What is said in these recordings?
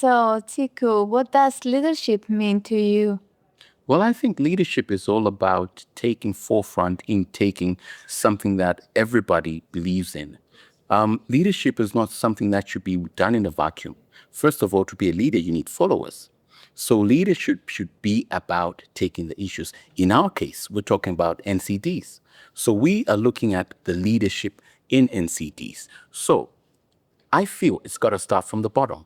So, Chikhu, what does leadership mean to you? Well, I think leadership is all about taking forefront in taking something that everybody believes in. Leadership is not something that should be done in a vacuum. First of all, to be a leader, you need followers. So leadership should be about taking the issues. In our case, we're talking about NCDs. So we are looking at the leadership in NCDs. So I feel it's got to start from the bottom.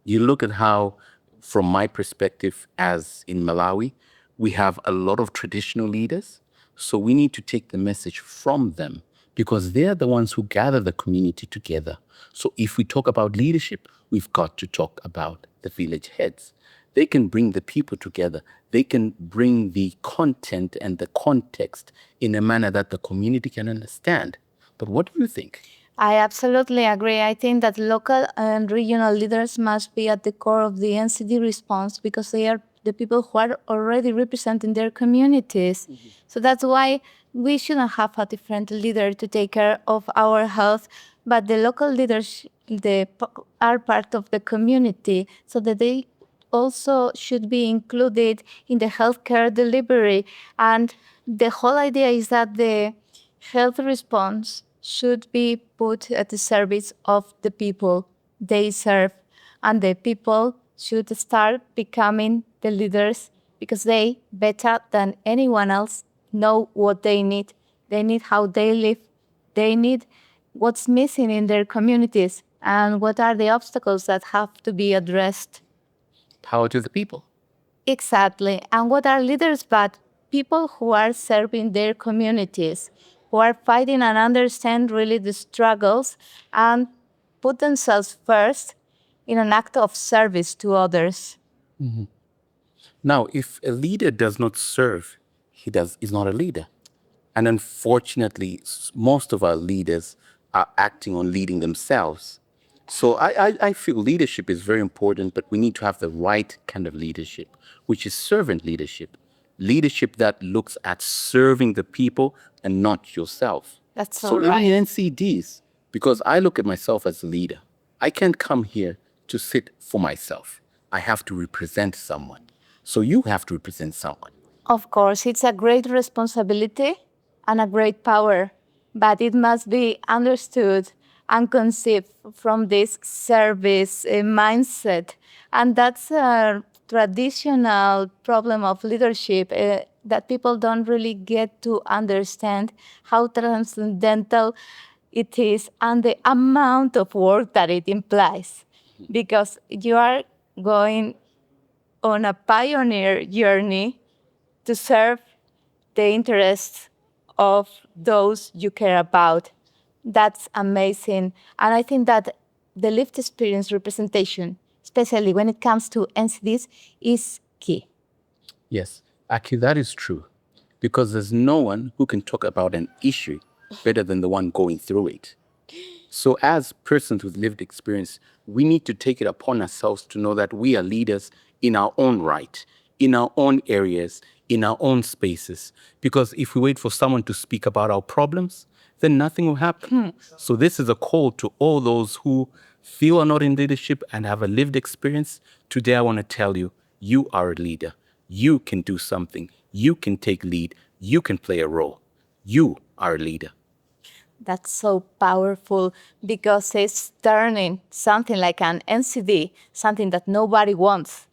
You look at how, from my perspective, as in Malawi, we have a lot of traditional leaders. So we need to take the message from them because they're the ones who gather the community together. So if we talk about leadership, we've got to talk about the village heads. They can bring the people together. They can bring the content and the context in a manner that the community can understand. But what do you think? I absolutely agree. I think that local and regional leaders must be at the core of the NCD response because they are the people who are already representing their communities. So that's why we shouldn't have a different leader to take care of our health, but the local leaders are part of the community so that they also should be included in the healthcare delivery. And the whole idea is that the health response should be put at the service of the people they serve, and the people should start becoming the leaders because they, better than anyone else, know what they need. They need how they live. They need what's missing in their communities and what are the obstacles that have to be addressed. Power to the people. Exactly. And what are leaders but people who are serving their communities, who are fighting and understand really the struggles and put themselves first in an act of service to others. Now, if a leader does not serve, he's not a leader. And unfortunately, most of our leaders are acting on leading themselves. So I feel leadership is very important, but we need to have the right kind of leadership, which is servant leadership. Leadership that looks at serving the people and not yourself. That's So so even right. in NCDs, because I look at myself as a leader, I can't come here to sit for myself. I have to represent someone. So you have to represent someone. Of course, it's a great responsibility and a great power, but it must be understood and conceived from this service mindset. And that's a traditional problem of leadership that people don't really get to understand how transcendental it is and the amount of work that it implies. Because you are going on a pioneer journey to serve the interests of those you care about. That's amazing. And I think that the lived experience representation, especially when it comes to NCDs, is key. Yes, Aki, that is true. Because there's no one who can talk about an issue better than the one going through it. So, as persons with lived experience, we need to take it upon ourselves to know that we are leaders in our own right, in our own areas, in our own spaces. Because if we wait for someone to speak about our problems, then nothing will happen. So, this is a call to all those who feel are not in leadership and have a lived experience. Today, I want to tell you, you are a leader. You can do something. You can take lead. You can play a role. You are a leader. That's so powerful because it's turning something like an NCD, something that nobody wants,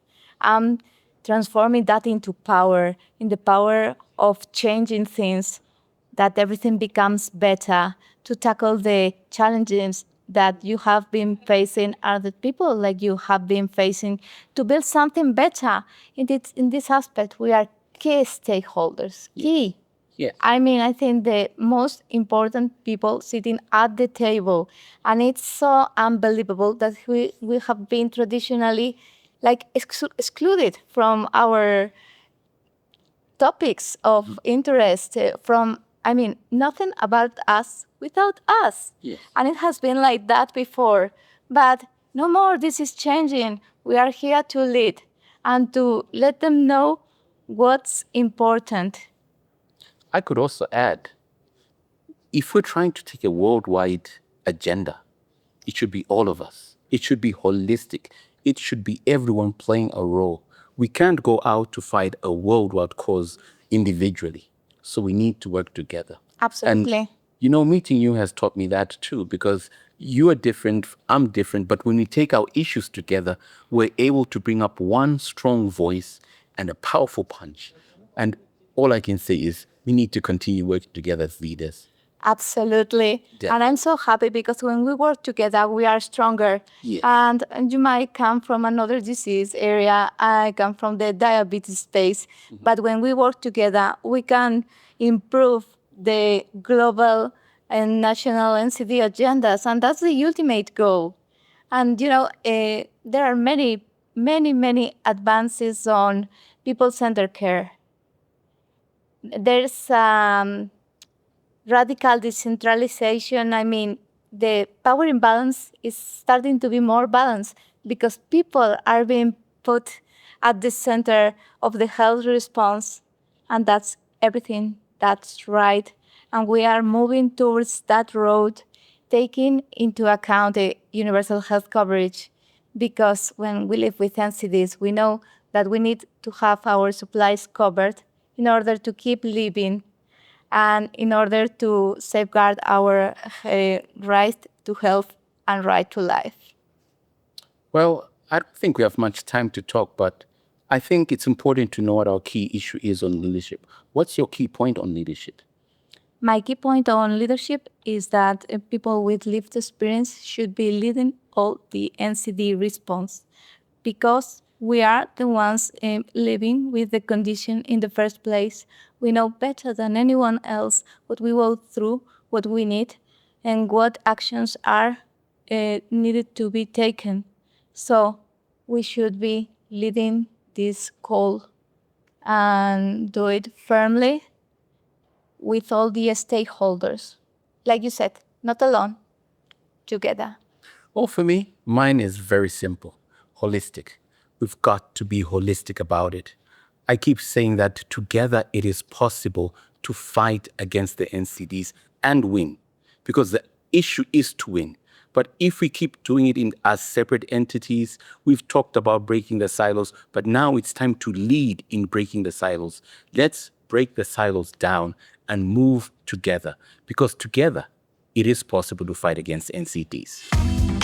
transforming that into power, in the power of changing things, that everything becomes better to tackle the challenges that you have been facing or that people like you have been facing to build something better. In this aspect, we are key stakeholders, key. Yes. I mean, I think the most important people sitting at the table. And it's so unbelievable that we have been traditionally like excluded from our topics of interest from, I mean, nothing about us without us. Yes. And it has been like that before. But no more, this is changing. We are here to lead and to let them know what's important. I could also add, if we're trying to take a worldwide agenda, it should be all of us. It should be holistic. it should be everyone playing a role. We can't go out to fight a worldwide cause individually. So we need to work together. Absolutely. And meeting you has taught me that too, because you are different, I'm different, but when we take our issues together, we're able to bring up one strong voice and a powerful punch. And all I can say is we need to continue working together as leaders. Absolutely. Yeah. And I'm so happy because when we work together, we are stronger. Yes. And you might come from another disease area. I come from the diabetes space. But when we work together, we can improve the global and national NCD agendas. And that's the ultimate goal. And, there are many, many, many advances on people-centered care. There's radical decentralization. I mean, the power imbalance is starting to be more balanced because people are being put at the center of the health response, and that's everything. That's right. And we are moving towards that road, taking into account the universal health coverage, because when we live with NCDs, we know that we need to have our supplies covered in order to keep living and in order to safeguard our right to health and right to life. Well, I don't think we have much time to talk, but I think it's important to know what our key issue is on leadership. What's your key point on leadership? My key point on leadership is that people with lived experience should be leading all the NCD response, because we are the ones living with the condition in the first place. We know better than anyone else what we go through, what we need, and what actions are needed to be taken. So we should be leading this call and do it firmly with all the stakeholders. Like you said, not alone, together. Well, for me, mine is very simple, holistic. We've got to be holistic about it. I keep saying that together it is possible to fight against the NCDs and win, because the issue is to win. But if we keep doing it as separate entities, we've talked about breaking the silos, but now it's time to lead in breaking the silos. Let's break the silos down and move together, because together it is possible to fight against NCDs.